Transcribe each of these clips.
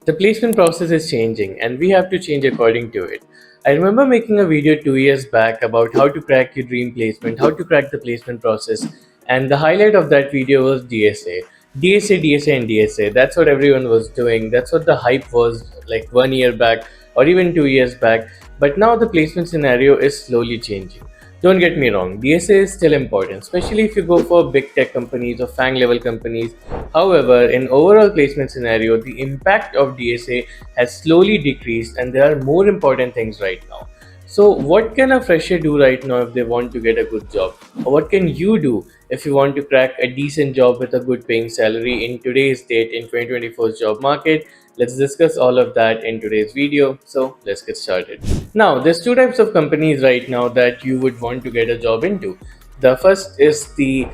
The placement process is changing and we have to change according to it. I remember making a video 2 years back about how to crack your dream placement, how to crack the placement process, and the highlight of that video was DSA. DSA, DSA, and DSA. That's what everyone was doing. That's what the hype was like 1 year back or even 2 years back. But now the placement scenario is slowly changing. Don't get me wrong, DSA is still important, especially if you go for big tech companies or FANG level companies. However, in overall placement scenario, the impact of DSA has slowly decreased and there are more important things right now. So what can a fresher do right now if they want to get a good job? Or what can you do if you want to crack a decent job with a good paying salary in today's date in 2024's job market? Let's discuss all of that in today's video. So let's get started. Now, there's two types of companies right now that you would want to get a job into. The first is the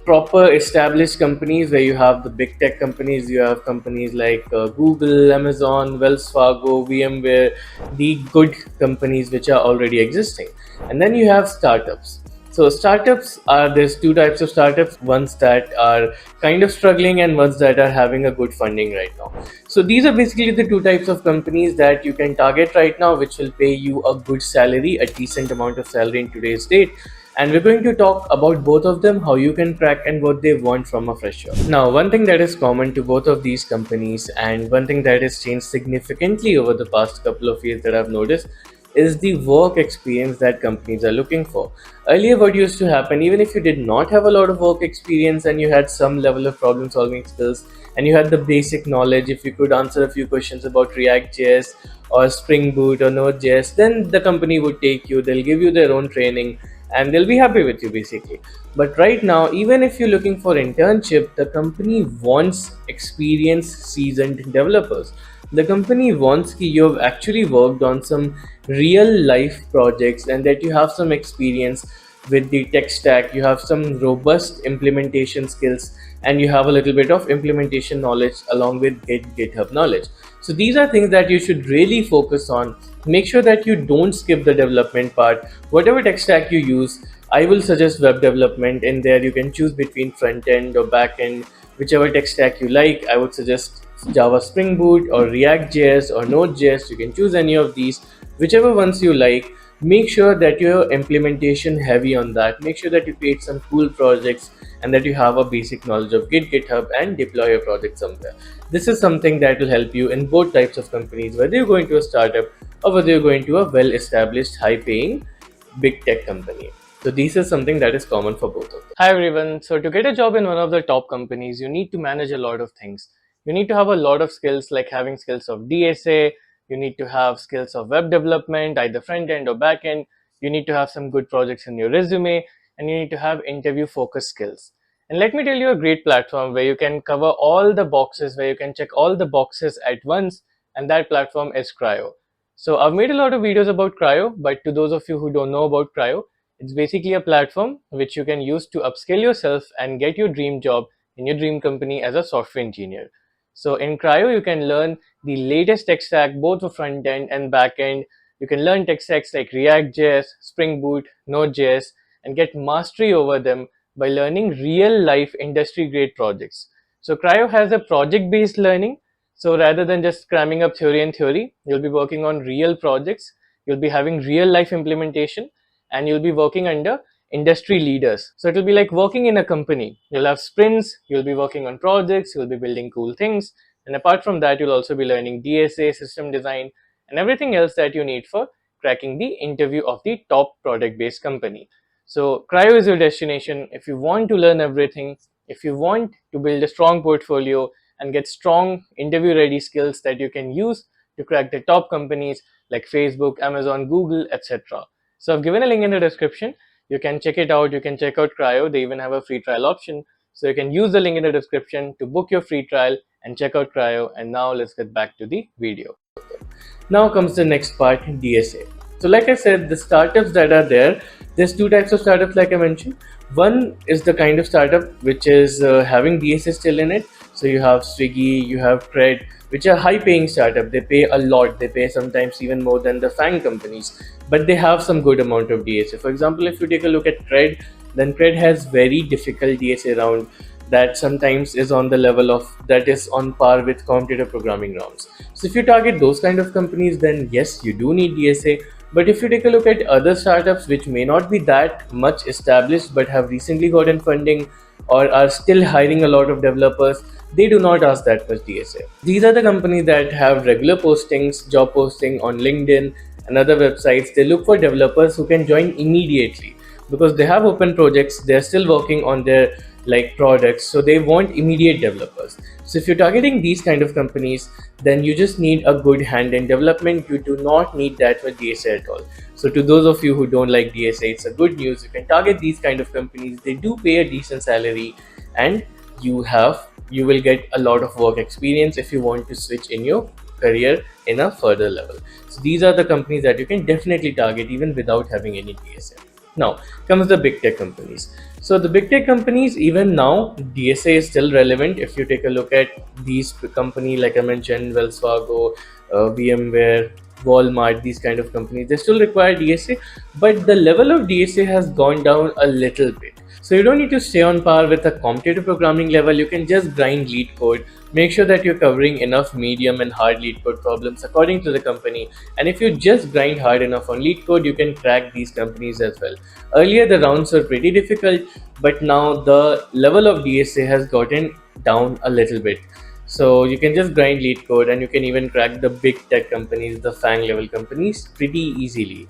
proper established companies where you have the big tech companies. You have companies like Google, Amazon, Wells Fargo, VMware, the good companies which are already existing. And then you have startups. So there's two types of startups, ones that are kind of struggling and ones that are having a good funding right now. So these are basically the two types of companies that you can target right now, which will pay you a good salary, a decent amount of salary in today's date. And we're going to talk about both of them, how you can crack and what they want from a fresher. Now, one thing that is common to both of these companies and one thing that has changed significantly over the past couple of years that I've noticed is the work experience that companies are looking for. Earlier, what used to happen, even if you did not have a lot of work experience and you had some level of problem solving skills and you had the basic knowledge, if you could answer a few questions about React.js or Spring Boot or Node.js, then the company would take you, they'll give you their own training and they'll be happy with you basically. But right now, even if you're looking for internship, the company wants experienced, seasoned developers. The company wants that you have actually worked on some real life projects and that you have some experience with the tech stack, you have some robust implementation skills, and you have a little bit of implementation knowledge along with GitHub knowledge. So these are things that you should really focus on. Make sure that you don't skip the development part. Whatever tech stack you use, I will suggest web development. In there, you can choose between front end or back end, whichever tech stack you like. I would suggest Java Spring Boot or React.js or Node.js. You can choose any of these, whichever ones you like. Make sure that you're implementation heavy on that. Make sure that you create some cool projects and that you have a basic knowledge of GitHub and deploy your project somewhere. This is something that will help you in both types of companies, whether you're going to a startup or whether you're going to a well-established, high-paying, big tech company. So this is something that is common for both of them. Hi everyone. So to get a job in one of the top companies, you need to manage a lot of things. You need to have a lot of skills, like having skills of DSA. You need to have skills of web development, either front end or back end. You need to have some good projects in your resume, and you need to have interview focused skills. And let me tell you a great platform where you can cover all the boxes, where you can check all the boxes at once, and that platform is Cryo. So I've made a lot of videos about Cryo, but to those of you who don't know about Cryo, it's basically a platform which you can use to upskill yourself and get your dream job in your dream company as a software engineer. So in Cryo, you can learn the latest tech stack, both for front end and back end. You can learn tech stacks like React.js, Spring Boot, Node.js, and get mastery over them by learning real life industry grade projects. So Cryo has a project based learning. So rather than just cramming up theory and theory, you'll be working on real projects. You'll be having real life implementation and you'll be working under industry leaders. So it'll be like working in a company. You'll have sprints, you'll be working on projects, you'll be building cool things. And apart from that, you'll also be learning DSA, system design, and everything else that you need for cracking the interview of the top product-based company. So Cryo is your destination if you want to learn everything, if you want to build a strong portfolio and get strong interview-ready skills that you can use to crack the top companies like Facebook, Amazon, Google, etc. So I've given a link in the description. You can check it out. You can check out Cryo. They even have a free trial option. So you can use the link in the description to book your free trial and check out Cryo. And now let's get back to the video. Now comes the next part, DSA. So like I said, the startups that are there, there's two types of startups like I mentioned. One is the kind of startup which is having DSA still in it. So you have Swiggy, you have Cred, which are high paying startup. They pay a lot. They pay sometimes even more than the FANG companies, but they have some good amount of DSA. For example, if you take a look at Cred, then Cred has very difficult DSA round. that sometimes is on the level of that is on par with competitive programming rounds. So if you target those kind of companies, then yes, you do need DSA. But if you take a look at other startups which may not be that much established but have recently gotten funding or are still hiring a lot of developers, they do not ask that much DSA. These are the companies that have regular postings, job posting on LinkedIn and other websites. They look for developers who can join immediately because they have open projects. They're still working on their products, so they want immediate developers. So if you're targeting these kind of companies, then you just need a good hand in development. You do not need that much DSA at all. So to those of you who don't like DSA, it's a good news. You can target these kind of companies. They do pay a decent salary, and you will get a lot of work experience if you want to switch in your career in a further level. So these are the companies that you can definitely target even without having any DSA. Now comes the big tech companies. So the big tech companies, even now, DSA is still relevant. If you take a look at these companies, like I mentioned, Wells Fargo, VMware, Walmart, these kind of companies, they still require DSA, but the level of DSA has gone down a little bit. So you don't need to stay on par with a competitive programming level. You can just grind lead code. Make sure that you're covering enough medium and hard lead code problems according to the company. And if you just grind hard enough on lead code, you can crack these companies as well. Earlier, the rounds were pretty difficult, but now the level of DSA has gotten down a little bit. So you can just grind lead code and you can even crack the big tech companies, the FANG level companies pretty easily.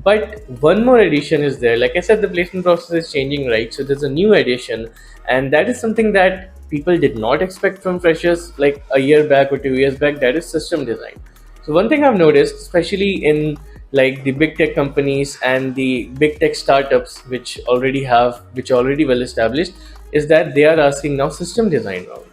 But one more addition is there. Like I said, the placement process is changing, right? So there's a new addition, and that is something that people did not expect from freshers like a year back or 2 years back. That is system design. So one thing I've noticed, especially in the big tech companies and the big tech startups which already well established, is that they are asking now system design round.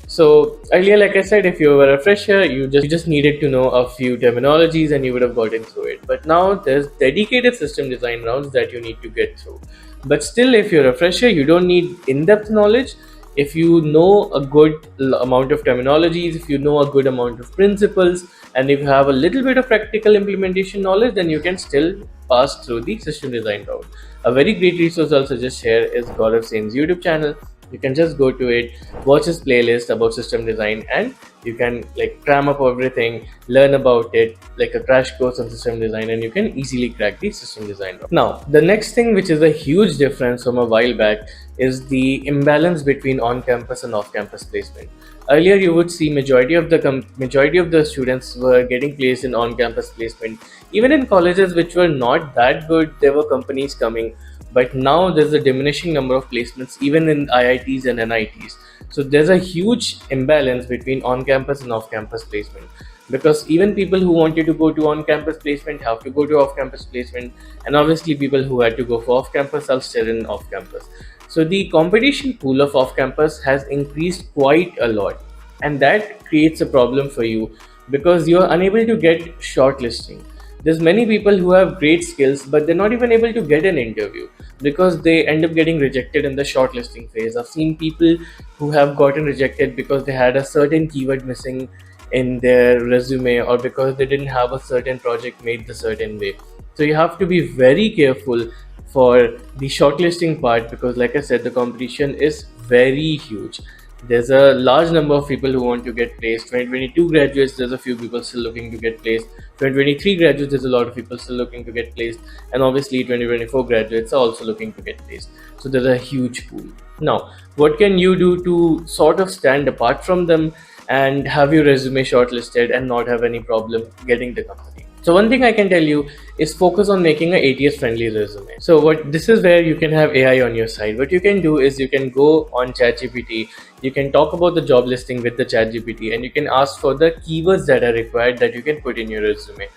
So earlier, like I said, if you were a fresher, you just needed to know a few terminologies and you would have gotten through it. But now there's dedicated system design rounds that you need to get through. But still, if you're a fresher, you don't need in-depth knowledge. If you know a good amount of terminologies, if you know a good amount of principles, and if you have a little bit of practical implementation knowledge, then you can still pass through the system design round. A very great resource I'll suggest here is Gaurav Sen's YouTube channel. You can just go to it, watch his playlist about system design, and you can cram up everything, learn about it like a crash course on system design, and you can easily crack the system design. Now, the next thing, which is a huge difference from a while back, is the imbalance between on-campus and off-campus placement. Earlier, you would see majority of the students were getting placed in on-campus placement. Even in colleges which were not that good, there were companies coming. But now there's a diminishing number of placements even in IITs and NITs. So there's a huge imbalance between on-campus and off-campus placement, because even people who wanted to go to on-campus placement have to go to off-campus placement, and obviously people who had to go for off-campus are still in off-campus. So the competition pool of off-campus has increased quite a lot, and that creates a problem for you because you're unable to get shortlisting. There's many people who have great skills, but they're not even able to get an interview because they end up getting rejected in the shortlisting phase. I've seen people who have gotten rejected because they had a certain keyword missing in their resume, or because they didn't have a certain project made the certain way. So you have to be very careful for the shortlisting part, because like I said, the competition is very huge. There's a large number of people who want to get placed. 2022 graduates, there's a few people still looking to get placed. 2023 graduates, there's a lot of people still looking to get placed. And obviously 2024 graduates are also looking to get placed. So there's a huge pool. Now, what can you do to sort of stand apart from them and have your resume shortlisted and not have any problem getting the company? So one thing I can tell you is focus on making an ATS friendly resume. So this is where you can have AI on your side. What you can do is you can go on ChatGPT, you can talk about the job listing with the ChatGPT, and you can ask for the keywords that are required that you can put in your resume.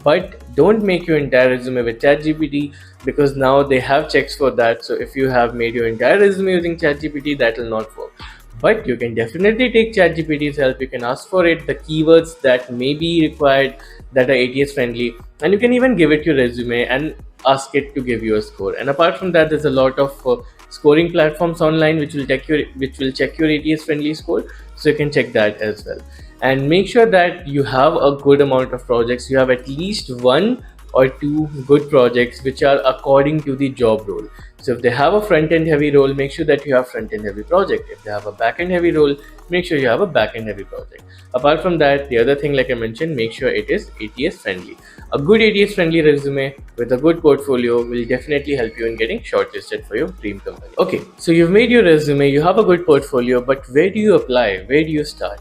But don't make your entire resume with ChatGPT, because now they have checks for that. So if you have made your entire resume using ChatGPT, that will not work. But you can definitely take ChatGPT's help. You can ask for it, the keywords that may be required that are ATS friendly, and you can even give it your resume and ask it to give you a score. And apart from that, there's a lot of scoring platforms online which will check your ATS friendly score, so you can check that as well. And make sure that you have a good amount of projects. You have at least one or 2 good projects which are according to the job role. So if they have a front-end heavy role, make sure that you have front-end heavy project. If they have a back-end heavy role, make sure you have a back-end heavy project. Apart from that, the other thing, like I mentioned, make sure it is ATS friendly. A good ATS friendly resume with a good portfolio will definitely help you in getting shortlisted for your dream company. Okay, so you've made your resume, you have a good portfolio, but where do you apply? Where do you start?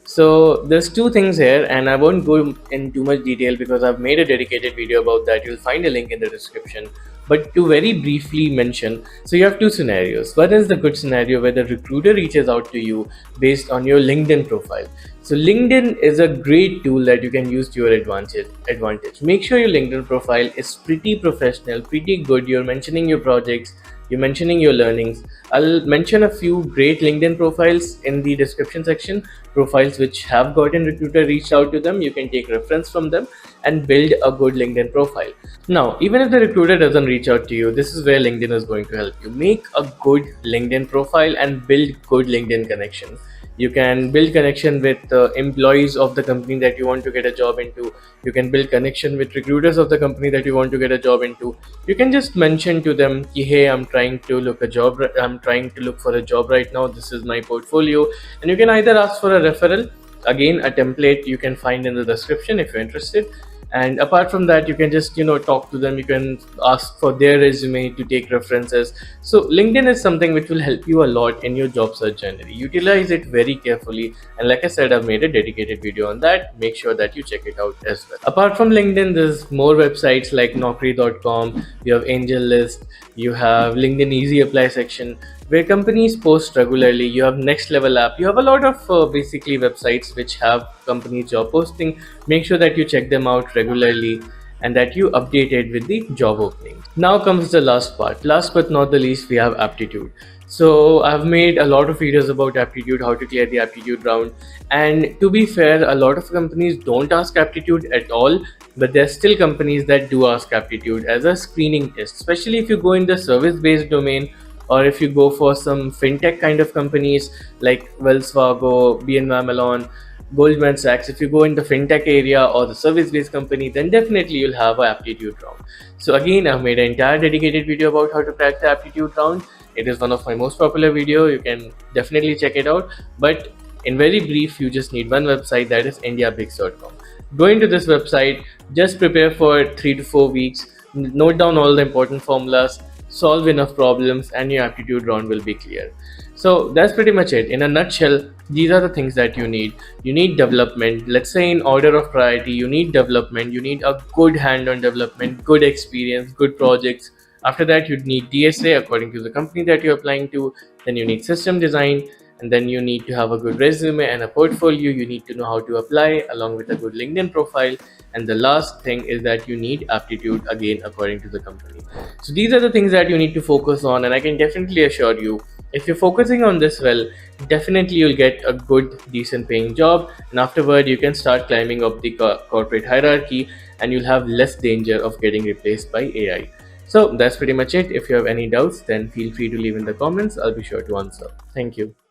So there's 2 things here, and I won't go in too much detail because I've made a dedicated video about that. You'll find a link in the description. But to very briefly mention, so you have 2 scenarios. One is the good scenario where the recruiter reaches out to you based on your LinkedIn profile. So LinkedIn is a great tool that you can use to your advantage. Make sure your LinkedIn profile is pretty professional, pretty good. You're mentioning your projects, you're mentioning your learnings. I'll mention a few great LinkedIn profiles in the description section, profiles which have gotten recruiter reached out to them. You can take reference from them and build a good LinkedIn profile. Now, even if the recruiter doesn't reach out to you, this is where LinkedIn is going to help you. Make a good LinkedIn profile and build good LinkedIn connections. You can build connection with employees of the company that you want to get a job into. You can build connection with recruiters of the company that you want to get a job into. You can just mention to them, hey, I'm trying to look for a job right now. This is my portfolio. And you can either ask for a referral. Again, a template you can find in the description if you're interested. And apart from that, you can just talk to them. You can ask for their resume to take references. So LinkedIn is something which will help you a lot in your job search journey. Utilize it very carefully, and like I said, I've made a dedicated video on that. Make sure that you check it out as well. Apart from LinkedIn, there's more websites like naukri.com. You have AngelList, you have LinkedIn Easy Apply section where companies post regularly. You have Next Level app. You have a lot of basically websites which have company job posting. Make sure that you check them out regularly and that you update it with the job opening. Now comes the last part. Last but not the least, we have aptitude. So I've made a lot of videos about aptitude, how to clear the aptitude round. And to be fair, a lot of companies don't ask aptitude at all, but there's still companies that do ask aptitude as a screening test, especially if you go in the service-based domain, or if you go for some fintech kind of companies like Wells Fargo, BNY Mellon, Goldman Sachs. If you go in the fintech area or the service-based company, then definitely you'll have an aptitude round. So again, I've made an entire dedicated video about how to crack the aptitude round. It is one of my most popular video. You can definitely check it out. But in very brief, you just need one website, that is indiabigs.com. Go into this website, just prepare for 3 to 4 weeks, note down all the important formulas, solve enough problems, and your aptitude round will be clear. So that's pretty much it. In a nutshell, these are the things that you need. You need development. Let's say in order of priority, you need development. You need a good hand on development, good experience, good projects. After that, you need DSA according to the company that you're applying to. Then you need system design. And then you need to have a good resume and a portfolio. You need to know how to apply along with a good LinkedIn profile. And the last thing is that you need aptitude, again, according to the company. So these are the things that you need to focus on. And I can definitely assure you, if you're focusing on this well, definitely you'll get a good, decent paying job. And afterward, you can start climbing up the corporate hierarchy, and you'll have less danger of getting replaced by AI. So that's pretty much it. If you have any doubts, then feel free to leave in the comments. I'll be sure to answer. Thank you.